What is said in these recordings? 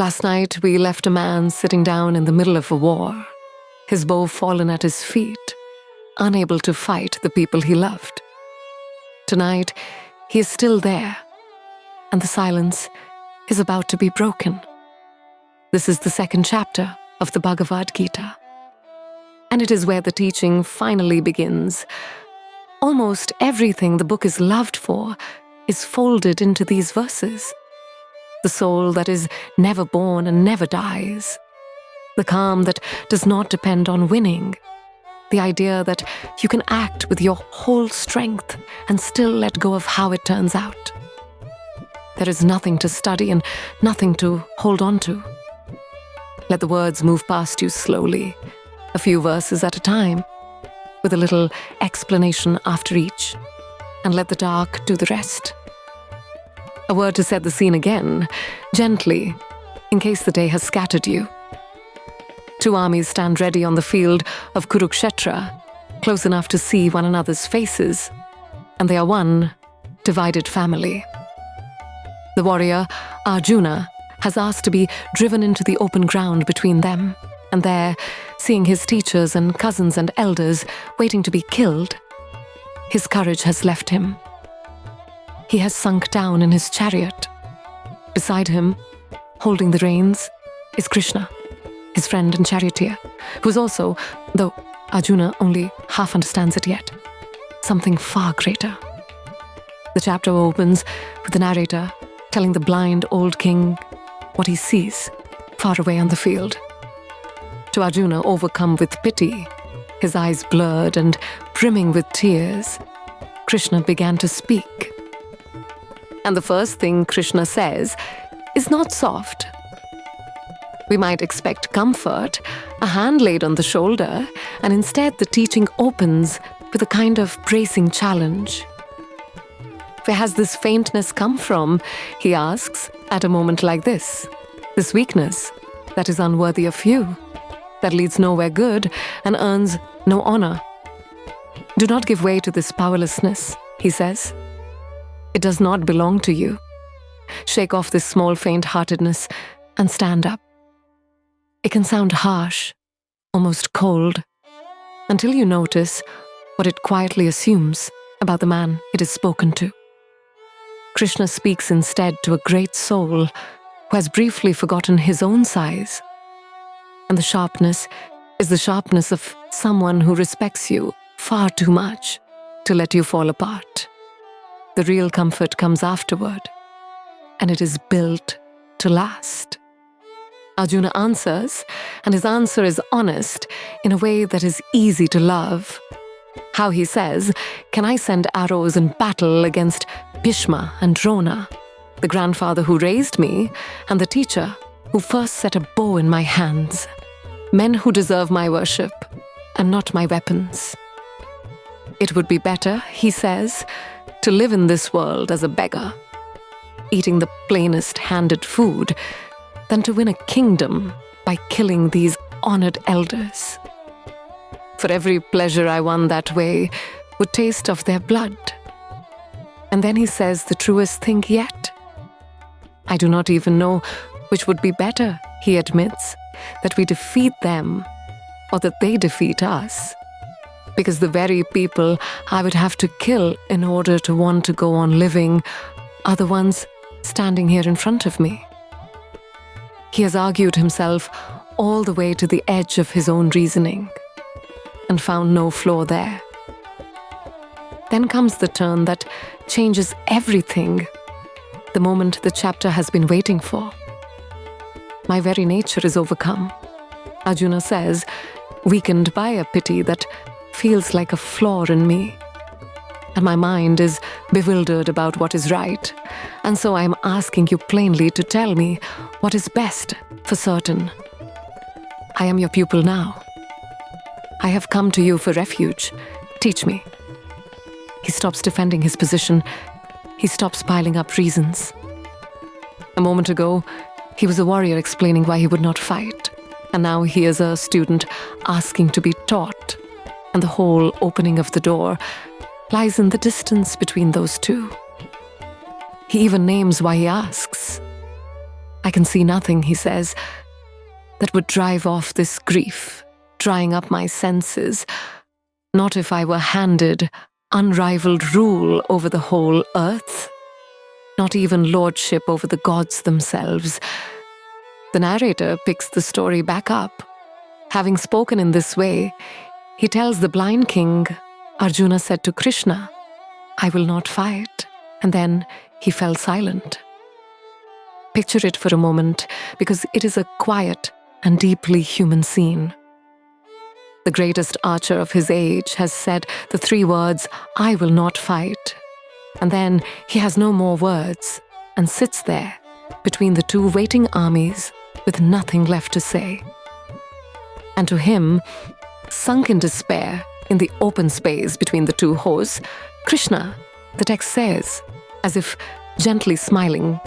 Last night we left a man sitting down in the middle of a war, his bow fallen at his feet, unable to fight the people he loved. Tonight, he is still there, and the silence is about to be broken. This is the second chapter of the Bhagavad Gita, and it is where the teaching finally begins. Almost everything the book is loved for is folded into these verses. The soul that is never born and never dies. The calm that does not depend on winning. The idea that you can act with your whole strength and still let go of how it turns out. There is nothing to study and nothing to hold on to. Let the words move past you slowly, a few verses at a time, with a little explanation after each, and let the dark do the rest. A word to set the scene again, gently, in case the day has scattered you. Two armies stand ready on the field of Kurukshetra, close enough to see one another's faces, and they are one divided family. The warrior, Arjuna, has asked to be driven into the open ground between them, and there, seeing his teachers and cousins and elders waiting to be killed, his courage has left him. He has sunk down in his chariot. Beside him, holding the reins, is Krishna, his friend and charioteer, who is also, though Arjuna only half understands it yet, something far greater. The chapter opens with the narrator telling the blind old king what he sees far away on the field. To Arjuna, overcome with pity, his eyes blurred and brimming with tears, Krishna began to speak. And the first thing Krishna says is not soft. We might expect comfort, a hand laid on the shoulder, and instead the teaching opens with a kind of bracing challenge. Where has this faintness come from, he asks, at a moment like this weakness that is unworthy of you, that leads nowhere good and earns no honor. Do not give way to this powerlessness, he says. It does not belong to you. Shake off this small faint-heartedness and stand up. It can sound harsh, almost cold, until you notice what it quietly assumes about the man it is spoken to. Krishna speaks instead to a great soul who has briefly forgotten his own size. And the sharpness is the sharpness of someone who respects you far too much to let you fall apart. The real comfort comes afterward, and it is built to last. Arjuna answers, and his answer is honest in a way that is easy to love. How he says, "Can I send arrows in battle against Bhishma and Drona, the grandfather who raised me, and the teacher who first set a bow in my hands, men who deserve my worship and not my weapons? It would be better," he says, "to live in this world as a beggar, eating the plainest handed food, than to win a kingdom by killing these honored elders. For every pleasure I won that way would taste of their blood." And then he says the truest thing yet. "I do not even know which would be better," he admits, "that we defeat them or that they defeat us. Because the very people I would have to kill in order to want to go on living are the ones standing here in front of me." He has argued himself all the way to the edge of his own reasoning and found no flaw there. Then comes the turn that changes everything, the moment the chapter has been waiting for. "My very nature is overcome," Arjuna says, "weakened by a pity that feels like a flaw in me. And my mind is bewildered about what is right, and so I am asking you plainly to tell me what is best for certain. I am your pupil now. I have come to you for refuge. Teach me." He stops defending his position. He stops piling up reasons. A moment ago, he was a warrior explaining why he would not fight, and now he is a student asking to be taught, and the whole opening of the door lies in the distance between those two. He even names why he asks. I can see nothing, he says, that would drive off this grief, drying up my senses, not if I were handed unrivaled rule over the whole earth, not even lordship over the gods themselves. The narrator picks the story back up. Having spoken in this way, he tells the blind king, Arjuna said to Krishna, I will not fight, and then he fell silent. Picture it for a moment, because it is a quiet and deeply human scene. The greatest archer of his age has said the 3 words, I will not fight. And then he has no more words and sits there between the 2 waiting armies with nothing left to say. And to him, sunk in despair in the open space between the 2 hosts, Krishna, the text says, as if gently smiling,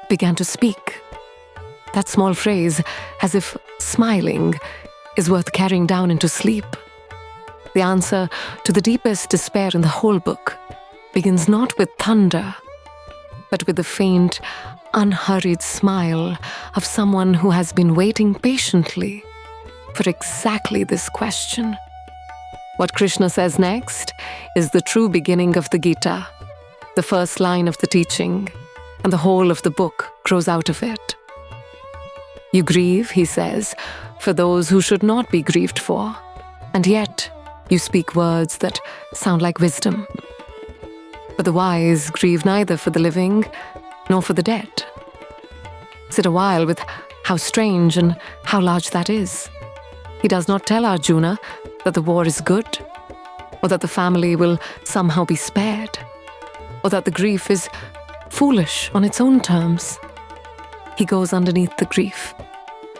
began to speak. That small phrase, as if smiling, is worth carrying down into sleep. The answer to the deepest despair in the whole book begins not with thunder, but with the faint, unhurried smile of someone who has been waiting patiently for exactly this question. What Krishna says next is the true beginning of the Gita, the first line of the teaching, and the whole of the book grows out of it. You grieve, he says, for those who should not be grieved for, and yet you speak words that sound like wisdom. But the wise grieve neither for the living nor for the dead. Sit a while with how strange and how large that is. He does not tell Arjuna that the war is good, or that the family will somehow be spared, or that the grief is foolish on its own terms. He goes underneath the grief,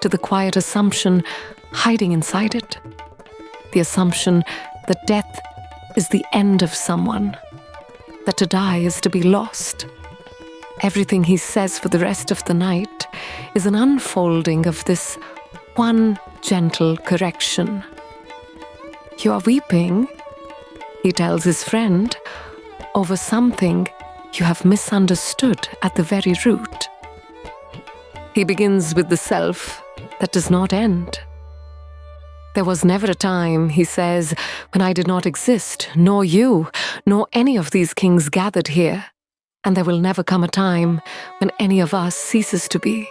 to the quiet assumption hiding inside it, the assumption that death is the end of someone, that to die is to be lost. Everything he says for the rest of the night is an unfolding of this one gentle correction. You are weeping, he tells his friend, over something you have misunderstood at the very root. He begins with the self that does not end. There was never a time, he says, when I did not exist, nor you, nor any of these kings gathered here, and there will never come a time when any of us ceases to be.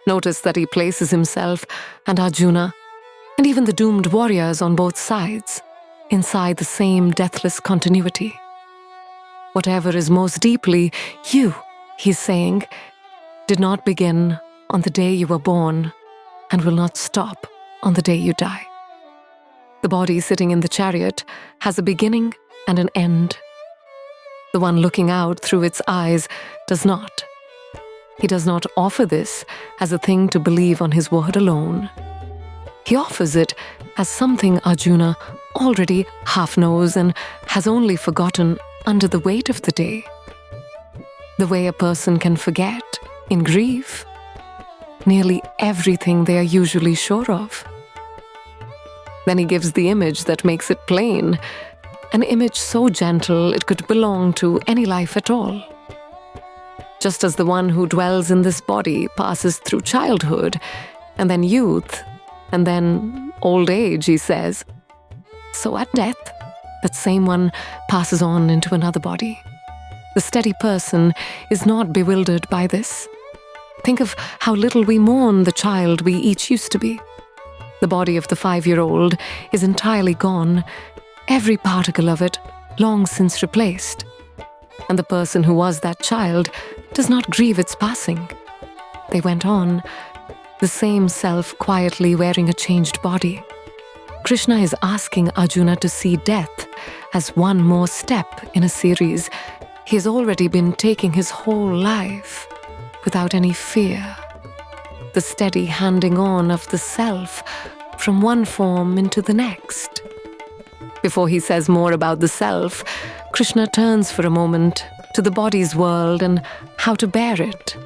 Notice that he places himself and Arjuna, and even the doomed warriors on both sides, inside the same deathless continuity. Whatever is most deeply you, he's saying, did not begin on the day you were born and will not stop on the day you die. The body sitting in the chariot has a beginning and an end. The one looking out through its eyes does not. He does not offer this as a thing to believe on his word alone. He offers it as something Arjuna already half knows and has only forgotten under the weight of the day. The way a person can forget, in grief, nearly everything they are usually sure of. Then he gives the image that makes it plain, an image so gentle it could belong to any life at all. Just as the one who dwells in this body passes through childhood, and then youth, and then old age, he says, so at death, that same one passes on into another body. The steady person is not bewildered by this. Think of how little we mourn the child we each used to be. The body of the 5-year-old is entirely gone, every particle of it long since replaced. And the person who was that child does not grieve its passing. They went on, the same self quietly wearing a changed body. Krishna is asking Arjuna to see death as one more step in a series he has already been taking his whole life without any fear. The steady handing on of the self from one form into the next. Before he says more about the self, Krishna turns for a moment to the body's world and how to bear it.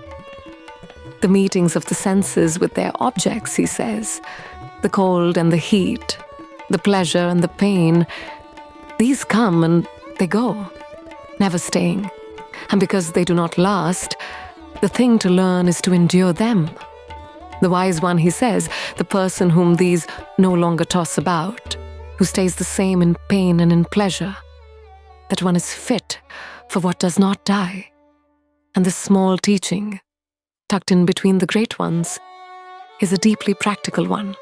The meetings of the senses with their objects, he says, the cold and the heat, the pleasure and the pain, these come and they go, never staying. And because they do not last, The thing to learn is to endure them. The wise one, he says, the person whom these no longer toss about, who stays the same in pain and in pleasure, that one is fit for what does not die. And this small teaching, tucked in between the great ones, is a deeply practical one.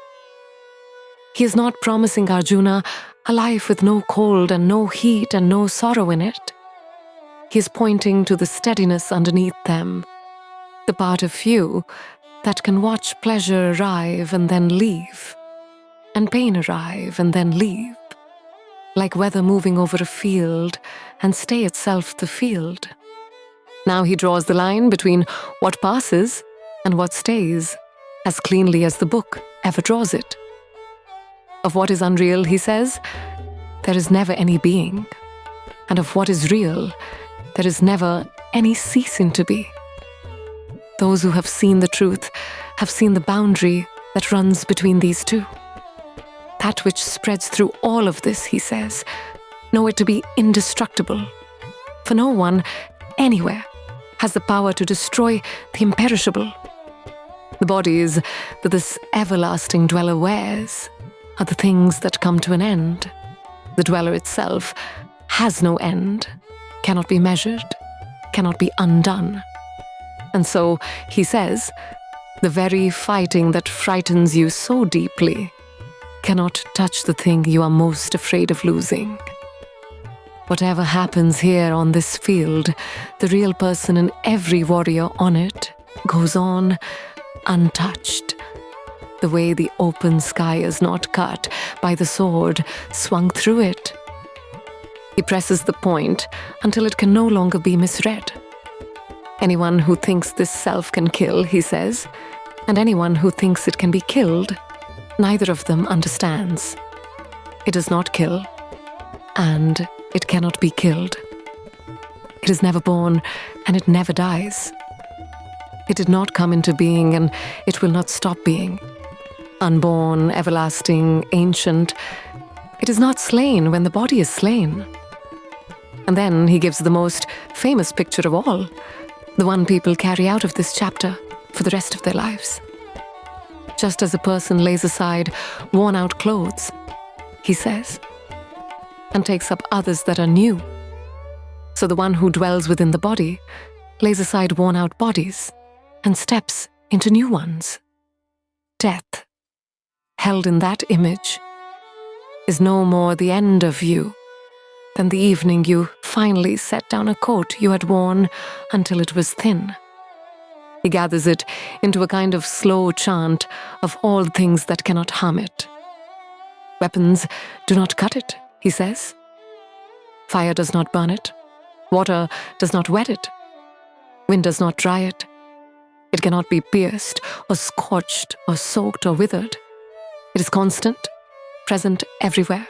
He is not promising Arjuna a life with no cold and no heat and no sorrow in it. He is pointing to the steadiness underneath them, the part of you that can watch pleasure arrive and then leave, and pain arrive and then leave, like weather moving over a field and stay itself the field. Now he draws the line between what passes and what stays, as cleanly as the book ever draws it. Of what is unreal, he says, there is never any being, and of what is real, there is never any ceasing to be. Those who have seen the truth have seen the boundary that runs between these two. That which spreads through all of this, he says, know it to be indestructible. For no one, anywhere, has the power to destroy the imperishable. The bodies that this everlasting dweller wears are the things that come to an end. The dweller itself has no end, cannot be measured, cannot be undone. And so, he says, the very fighting that frightens you so deeply cannot touch the thing you are most afraid of losing. Whatever happens here on this field, the real person in every warrior on it goes on untouched. The way the open sky is not cut by the sword swung through it. He presses the point until it can no longer be misread. Anyone who thinks this self can kill, he says, and anyone who thinks it can be killed, neither of them understands. It does not kill, and it cannot be killed. It is never born, and it never dies. It did not come into being, and it will not stop being. Unborn, everlasting, ancient, it is not slain when the body is slain. And then he gives the most famous picture of all, the one people carry out of this chapter for the rest of their lives. Just as a person lays aside worn-out clothes, he says, and takes up others that are new, so the one who dwells within the body lays aside worn-out bodies and steps into new ones. Death, held in that image, is no more the end of you than the evening you finally set down a coat you had worn until it was thin. He gathers it into a kind of slow chant of all things that cannot harm it. Weapons do not cut it, he says. Fire does not burn it. Water does not wet it. Wind does not dry it. It cannot be pierced or scorched or soaked or withered. It is constant, present everywhere,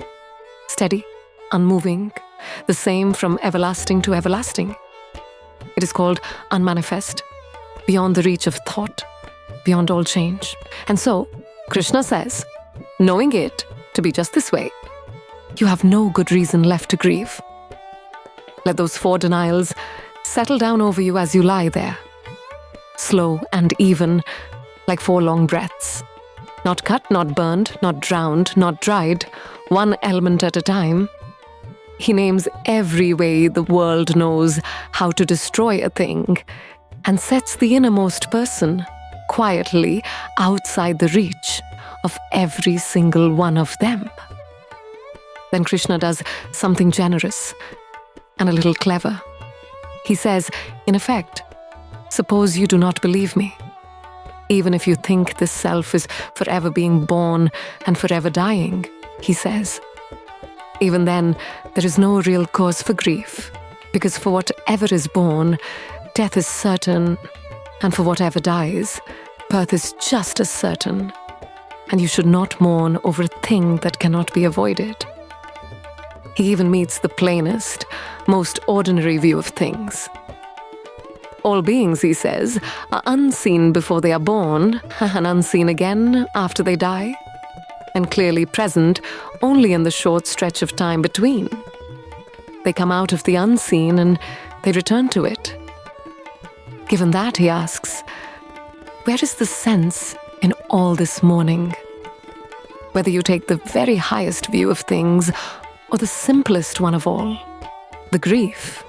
steady, unmoving, the same from everlasting to everlasting. It is called unmanifest, beyond the reach of thought, beyond all change. And so, Krishna says, knowing it to be just this way, you have no good reason left to grieve. Let those 4 denials settle down over you as you lie there, slow and even, like 4 long breaths. Not cut, not burned, not drowned, not dried, one element at a time. He names every way the world knows how to destroy a thing and sets the innermost person quietly outside the reach of every single one of them. Then Krishna does something generous and a little clever. He says, in effect, suppose you do not believe me. Even if you think this self is forever being born and forever dying, he says, even then, there is no real cause for grief, because for whatever is born, death is certain, and for whatever dies, birth is just as certain, and you should not mourn over a thing that cannot be avoided. He even meets the plainest, most ordinary view of things. All beings, he says, are unseen before they are born, and unseen again after they die, and clearly present only in the short stretch of time between. They come out of the unseen and they return to it. Given that, he asks, where is the sense in all this mourning? Whether you take the very highest view of things or the simplest one of all, the grief,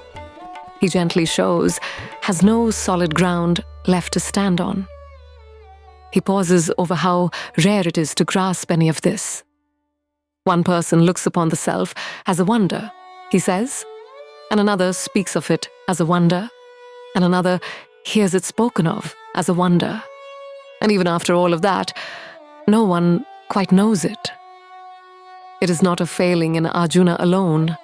he gently shows, has no solid ground left to stand on. He pauses over how rare it is to grasp any of this. One person looks upon the self as a wonder, he says, and another speaks of it as a wonder, and another hears it spoken of as a wonder. And even after all of that, no one quite knows it. It is not a failing in Arjuna alone.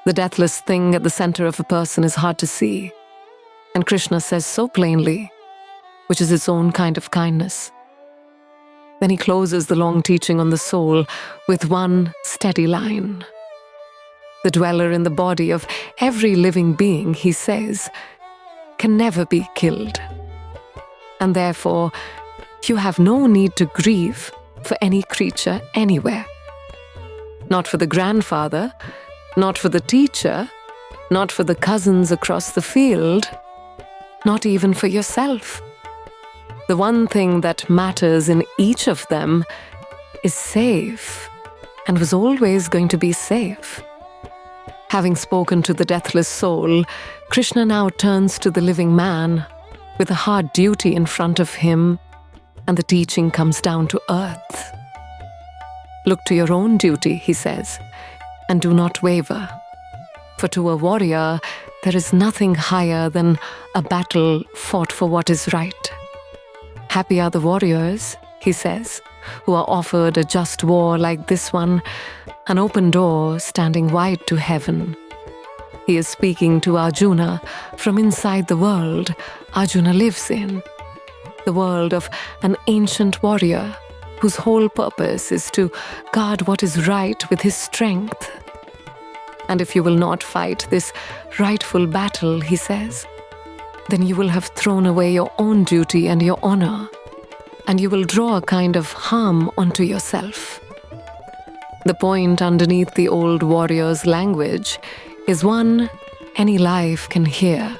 The deathless thing at the center of a person is hard to see, and Krishna says so plainly, which is its own kind of kindness. Then he closes the long teaching on the soul with one steady line. The dweller in the body of every living being, he says, can never be killed. And therefore, you have no need to grieve for any creature anywhere. Not for the grandfather, not for the teacher, not for the cousins across the field, not even for yourself. The one thing that matters in each of them is safe, and was always going to be safe. Having spoken to the deathless soul, Krishna now turns to the living man with a hard duty in front of him, and the teaching comes down to earth. Look to your own duty, he says, and do not waver. For to a warrior, there is nothing higher than a battle fought for what is right. Happy are the warriors, he says, who are offered a just war like this one, an open door standing wide to heaven. He is speaking to Arjuna from inside the world Arjuna lives in, the world of an ancient warrior whose whole purpose is to guard what is right with his strength. And if you will not fight this rightful battle, he says, then you will have thrown away your own duty and your honor, and you will draw a kind of harm onto yourself. The point underneath the old warrior's language is one any life can hear.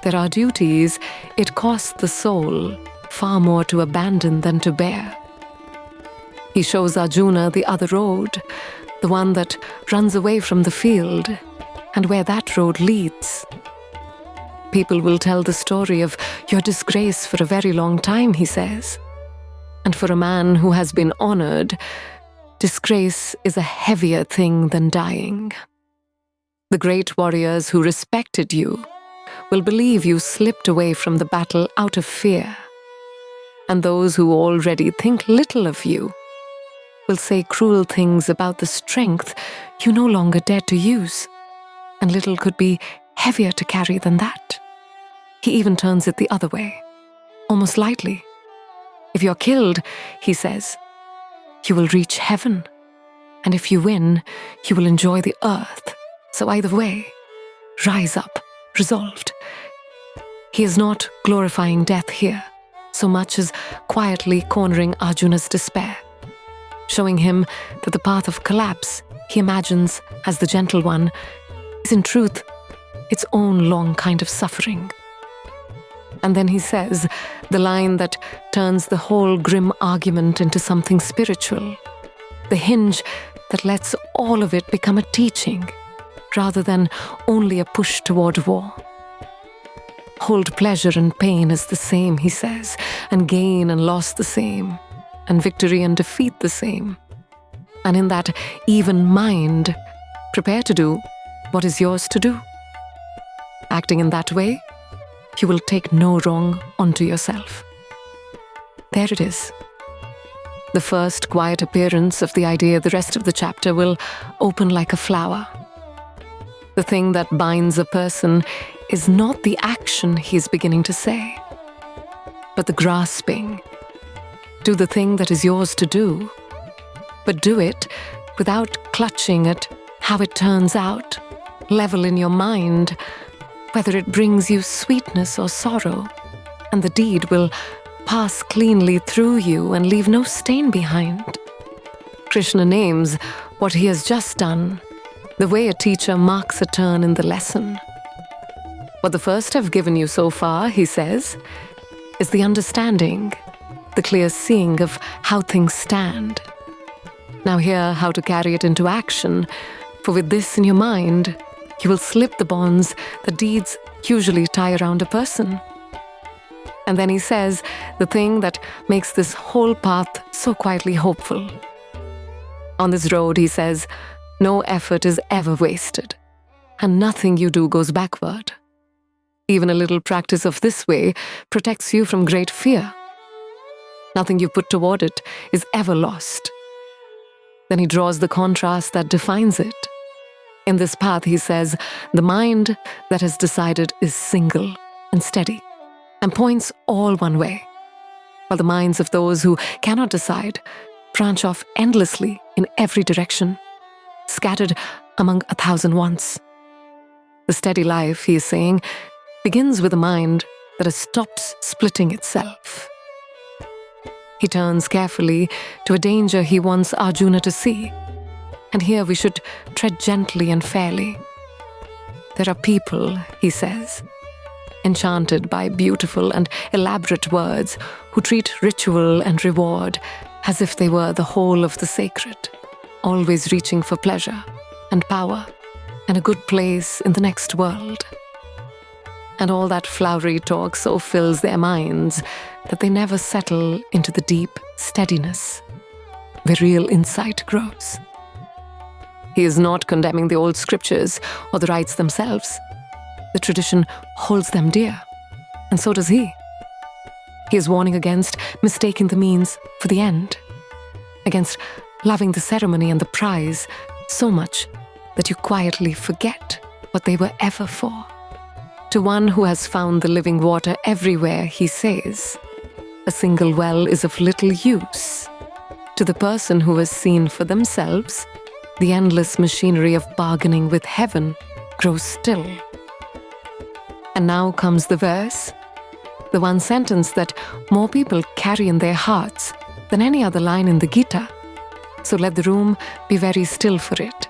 There are duties it costs the soul far more to abandon than to bear. He shows Arjuna the other road, the one that runs away from the field, and where that road leads. People will tell the story of your disgrace for a very long time, he says. And for a man who has been honored, disgrace is a heavier thing than dying. The great warriors who respected you will believe you slipped away from the battle out of fear. And those who already think little of you will say cruel things about the strength you no longer dare to use, and little could be heavier to carry than that. He even turns it the other way, almost lightly. If you're killed, he says, you will reach heaven, and if you win, you will enjoy the earth. So either way, rise up, resolved. He is not glorifying death here, so much as quietly cornering Arjuna's despair, showing him that the path of collapse he imagines as the gentle one is in truth its own long kind of suffering. And then he says the line that turns the whole grim argument into something spiritual, the hinge that lets all of it become a teaching rather than only a push toward war. Hold pleasure and pain as the same, he says, and gain and loss the same, and victory and defeat the same. And in that even mind, prepare to do what is yours to do. Acting in that way, you will take no wrong onto yourself. There it is. The first quiet appearance of the idea the rest of the chapter will open like a flower. The thing that binds a person is not the action he is beginning to say, but the grasping. Do the thing that is yours to do, but do it without clutching at how it turns out, level in your mind, whether it brings you sweetness or sorrow, and the deed will pass cleanly through you and leave no stain behind. Krishna names what he has just done, the way a teacher marks a turn in the lesson. What the first have given you so far, he says, is the understanding, the clear seeing of how things stand. Now hear how to carry it into action, for with this in your mind, you will slip the bonds that deeds usually tie around a person. And then he says the thing that makes this whole path so quietly hopeful. On this road, he says, no effort is ever wasted, and nothing you do goes backward. Even a little practice of this way protects you from great fear. Nothing you put toward it is ever lost. Then he draws the contrast that defines it. In this path, he says, the mind that has decided is single and steady and points all one way, while the minds of those who cannot decide branch off endlessly in every direction, scattered among 1,000 wants. The steady life, he is saying, begins with a mind that has stopped splitting itself. He turns carefully to a danger he wants Arjuna to see, and here we should tread gently and fairly. There are people, he says, enchanted by beautiful and elaborate words, who treat ritual and reward as if they were the whole of the sacred, always reaching for pleasure and power and a good place in the next world. And all that flowery talk so fills their minds that they never settle into the deep steadiness where real insight grows. He is not condemning the old scriptures or the rites themselves. The tradition holds them dear, and so does he. He is warning against mistaking the means for the end, against loving the ceremony and the prize so much that you quietly forget what they were ever for. To one who has found the living water everywhere, he says, a single well is of little use. To the person who has seen for themselves, the endless machinery of bargaining with heaven grows still. And now comes the verse, the one sentence that more people carry in their hearts than any other line in the Gita. So let the room be very still for it.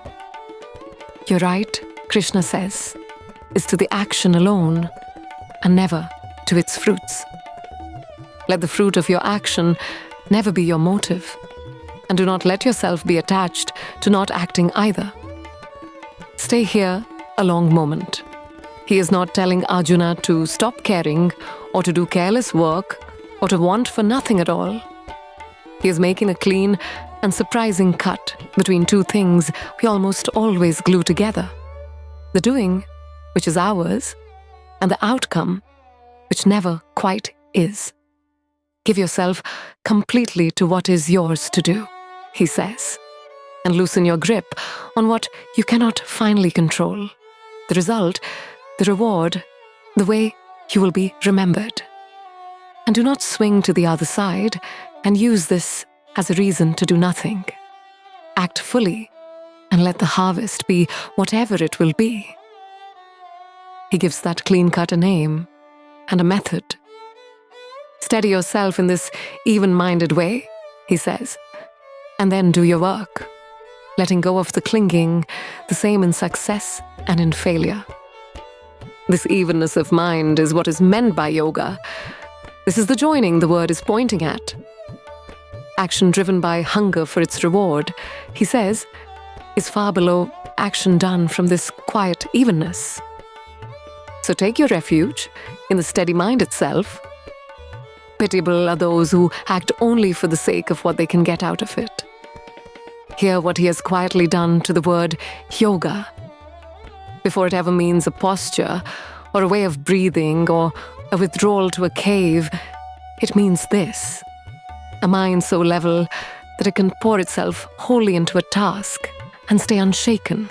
Your right, Krishna says, is to the action alone, and never to its fruits. Let the fruit of your action never be your motive, and do not let yourself be attached to not acting either. Stay here a long moment. He is not telling Arjuna to stop caring, or to do careless work, or to want for nothing at all. He is making a clean and surprising cut between two things we almost always glue together: the doing, which is ours, and the outcome, which never quite is. Give yourself completely to what is yours to do, he says, and loosen your grip on what you cannot finally control. The result, the reward, the way you will be remembered. And do not swing to the other side and use this as a reason to do nothing. Act fully and let the harvest be whatever it will be. He gives that clean-cut a name and a method. Steady yourself in this even-minded way, he says, and then do your work, letting go of the clinging, the same in success and in failure. This evenness of mind is what is meant by yoga. This is the joining the word is pointing at. Action driven by hunger for its reward, he says, is far below action done from this quiet evenness. So take your refuge in the steady mind itself. Pitiable are those who act only for the sake of what they can get out of it. Hear what he has quietly done to the word yoga. Before it ever means a posture, or a way of breathing, or a withdrawal to a cave, it means this: a mind so level that it can pour itself wholly into a task and stay unshaken,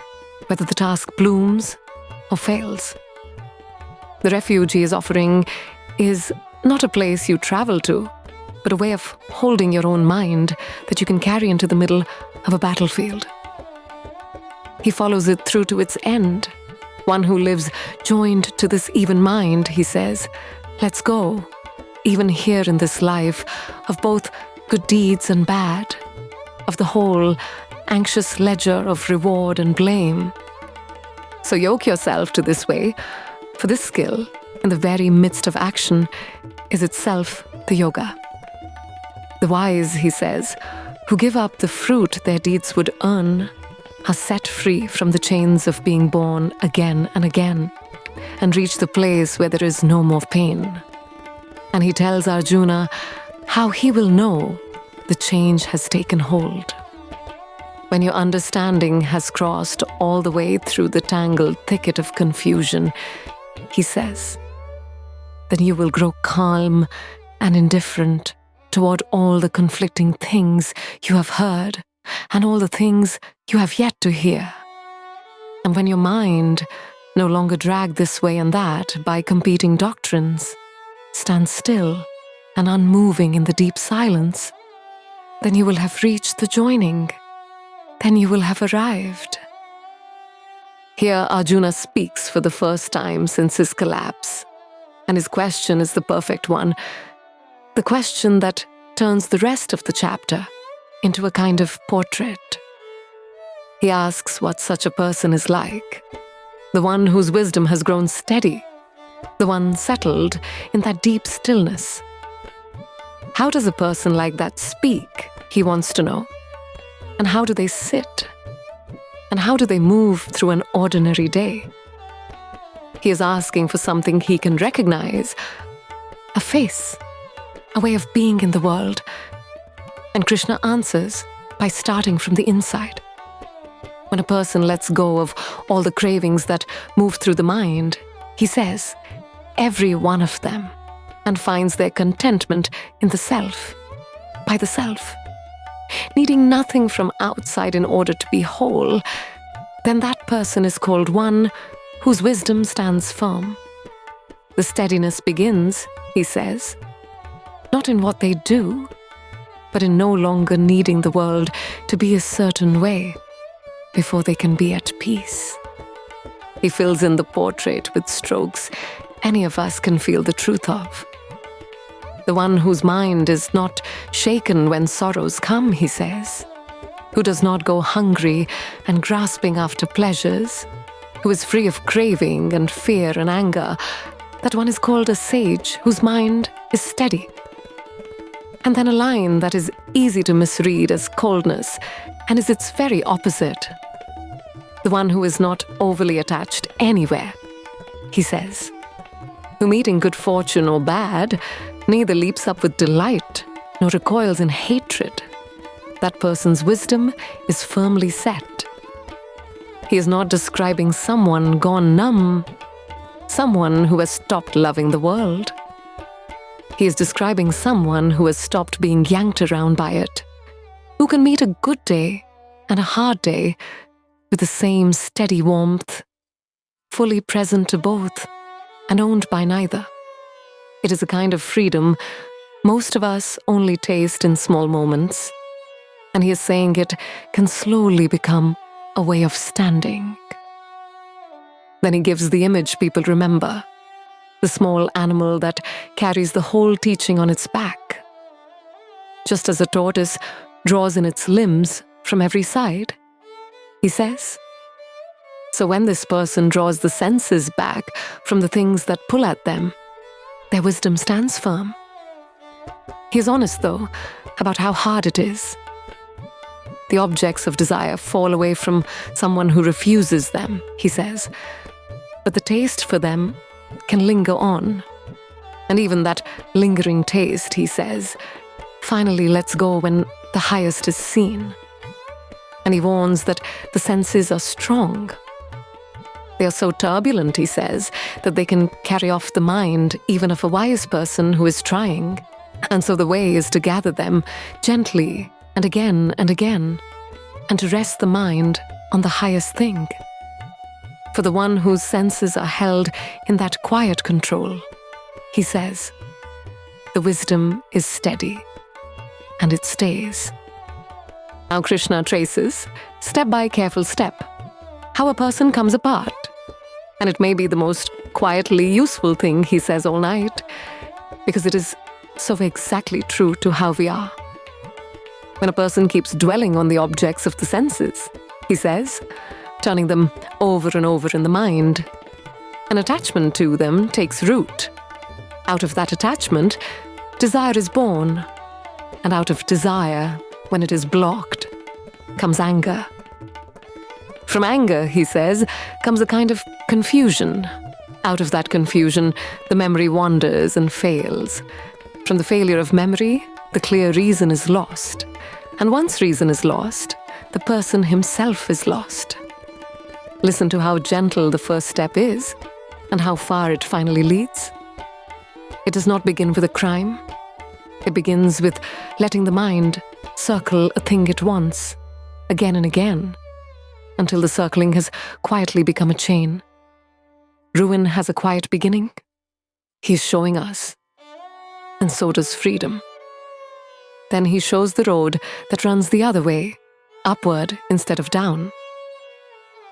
whether the task blooms or fails. The refuge he is offering is not a place you travel to, but a way of holding your own mind that you can carry into the middle of a battlefield. He follows it through to its end. One who lives joined to this even mind, he says, lets go, even here in this life, of both good deeds and bad, of the whole anxious ledger of reward and blame. So yoke yourself to this way, For this skill, in the very midst of action, is itself the yoga. The wise, he says, who give up the fruit their deeds would earn, are set free from the chains of being born again and again, and reach the place where there is no more pain. And he tells Arjuna how he will know the change has taken hold. When your understanding has crossed all the way through the tangled thicket of confusion, he says, then you will grow calm and indifferent toward all the conflicting things you have heard and all the things you have yet to hear. And when your mind, no longer dragged this way and that by competing doctrines, stands still and unmoving in the deep silence, then you will have reached the joining. Then you will have arrived. Here Arjuna speaks for the first time since his collapse, and his question is the perfect one, the question that turns the rest of the chapter into a kind of portrait. He asks what such a person is like, the one whose wisdom has grown steady, the one settled in that deep stillness. How does a person like that speak, he wants to know, and how do they sit, and how do they move through an ordinary day? He is asking for something he can recognize, a face, a way of being in the world. And Krishna answers by starting from the inside. When a person lets go of all the cravings that move through the mind, he says, every one of them, and finds their contentment in the self, by the self, needing nothing from outside in order to be whole, then that person is called one whose wisdom stands firm. The steadiness begins, he says, not in what they do, but in no longer needing the world to be a certain way before they can be at peace. He fills in the portrait with strokes any of us can feel the truth of. The one whose mind is not shaken when sorrows come, he says, who does not go hungry and grasping after pleasures, who is free of craving and fear and anger, that one is called a sage whose mind is steady. And then a line that is easy to misread as coldness and is its very opposite. The one who is not overly attached anywhere, he says, who meeting good fortune or bad, neither leaps up with delight nor recoils in hatred. That person's wisdom is firmly set. He is not describing someone gone numb, someone who has stopped loving the world. He is describing someone who has stopped being yanked around by it, who can meet a good day and a hard day with the same steady warmth, fully present to both and owned by neither. It is a kind of freedom most of us only taste in small moments, and he is saying it can slowly become a way of standing. Then he gives the image people remember, the small animal that carries the whole teaching on its back. Just as a tortoise draws in its limbs from every side, he says. So when this person draws the senses back from the things that pull at them, their wisdom stands firm. He is honest, though, about how hard it is. The objects of desire fall away from someone who refuses them, he says, but the taste for them can linger on. And even that lingering taste, he says, finally lets go when the highest is seen. And he warns that the senses are strong. They are so turbulent, he says, that they can carry off the mind even of a wise person who is trying. And so the way is to gather them gently and again, and to rest the mind on the highest thing. For the one whose senses are held in that quiet control, he says, the wisdom is steady, and it stays. Now Krishna traces, step by careful step, how a person comes apart. And it may be the most quietly useful thing he says all night, because it is so exactly true to how we are. When a person keeps dwelling on the objects of the senses, he says, turning them over and over in the mind, An attachment to them takes root. Out of that attachment, desire is born. And out of desire, when it is blocked, comes anger. From anger, he says, comes a kind of confusion. Out of that confusion, the memory wanders and fails. From the failure of memory, the clear reason is lost. And once reason is lost, the person himself is lost. Listen to how gentle the first step is, and how far it finally leads. It does not begin with a crime. It begins with letting the mind circle a thing it wants, again and again, until the circling has quietly become a chain. Ruin has a quiet beginning. He is showing us. And so does freedom. Then he shows the road that runs the other way, upward instead of down.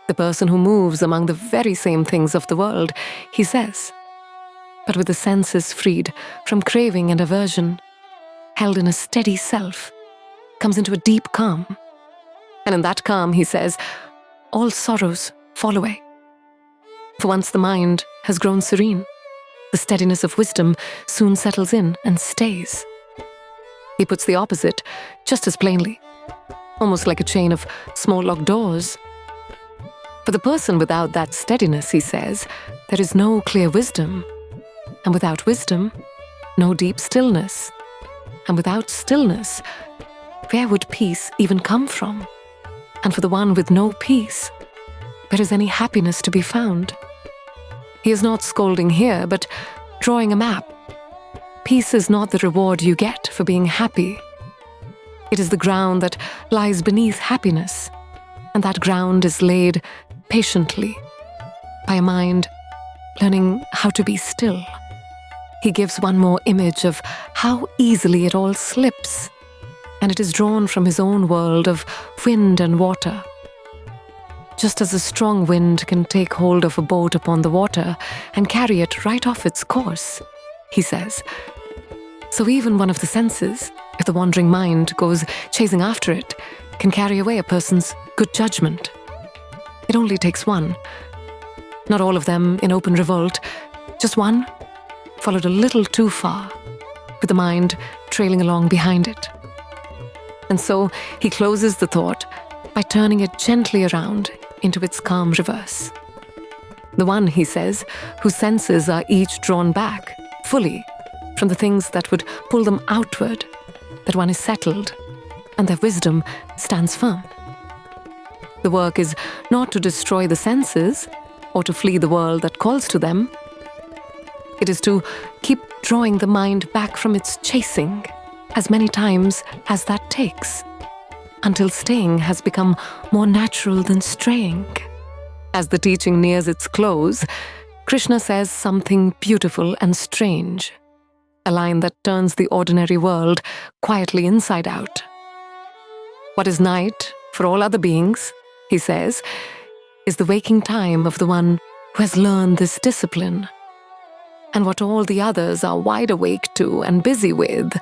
The person who moves among the very same things of the world, he says, but with the senses freed from craving and aversion, held in a steady self, comes into a deep calm. And in that calm, he says, all sorrows fall away. For once the mind has grown serene, the steadiness of wisdom soon settles in and stays. He puts the opposite just as plainly, almost like a chain of small locked doors. For the person without that steadiness, he says, there is no clear wisdom. And without wisdom, no deep stillness. And without stillness, where would peace even come from? And for the one with no peace, where is any happiness to be found? He is not scolding here, but drawing a map. Peace is not the reward you get for being happy. It is the ground that lies beneath happiness, and that ground is laid patiently by a mind learning how to be still. He gives one more image of how easily it all slips, and it is drawn from his own world of wind and water. Just as a strong wind can take hold of a boat upon the water and carry it right off its course, he says, so even one of the senses, if the wandering mind goes chasing after it, can carry away a person's good judgment. It only takes one. Not all of them in open revolt, just one followed a little too far, with the mind trailing along behind it. And so he closes the thought by turning it gently around into its calm reverse. The one, he says, whose senses are each drawn back, fully, from the things that would pull them outward, that one is settled, and their wisdom stands firm. The work is not to destroy the senses, or to flee the world that calls to them. It is to keep drawing the mind back from its chasing, as many times as that takes, until staying has become more natural than straying. As the teaching nears its close, Krishna says something beautiful and strange, a line that turns the ordinary world quietly inside out. What is night for all other beings, he says, is the waking time of the one who has learned this discipline. And what all the others are wide awake to and busy with,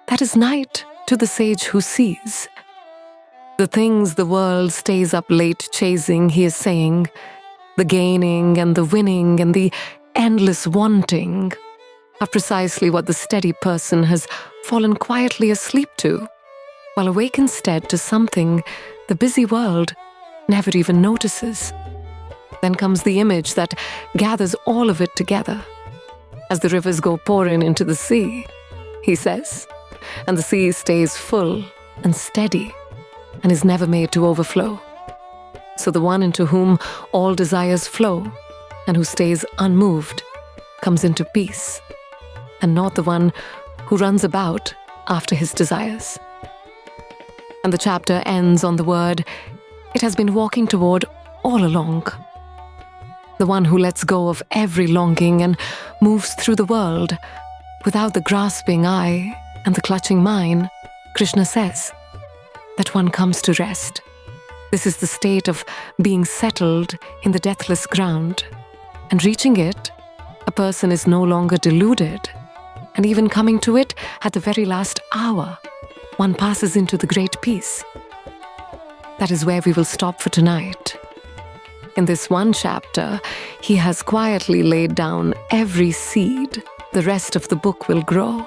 that is night to the sage who sees. The things the world stays up late chasing, he is saying, the gaining and the winning and the endless wanting, are precisely what the steady person has fallen quietly asleep to, while awake instead to something the busy world never even notices. Then comes the image that gathers all of it together, as the rivers go pouring into the sea, he says, and the sea stays full and steady and is never made to overflow. So the one into whom all desires flow and who stays unmoved comes into peace, and not the one who runs about after his desires. And the chapter ends on the word it has been walking toward all along. The one who lets go of every longing and moves through the world without the grasping eye and the clutching mind, Krishna says, that one comes to rest. This is the state of being settled in the deathless ground, and reaching it, a person is no longer deluded, and even coming to it at the very last hour, one passes into the great peace. That is where we will stop for tonight. In this one chapter, he has quietly laid down every seed the rest of the book will grow.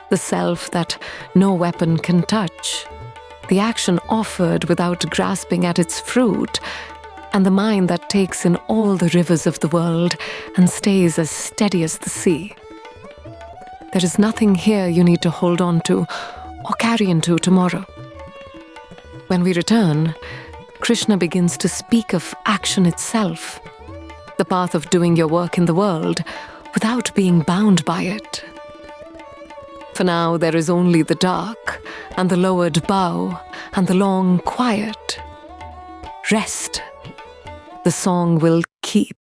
The self that no weapon can touch, the action offered without grasping at its fruit, and the mind that takes in all the rivers of the world and stays as steady as the sea. There is nothing here you need to hold on to or carry into tomorrow. When we return, Krishna begins to speak of action itself, the path of doing your work in the world without being bound by it. For now, there is only the dark and the lowered bow and the long quiet. Rest. The song will keep.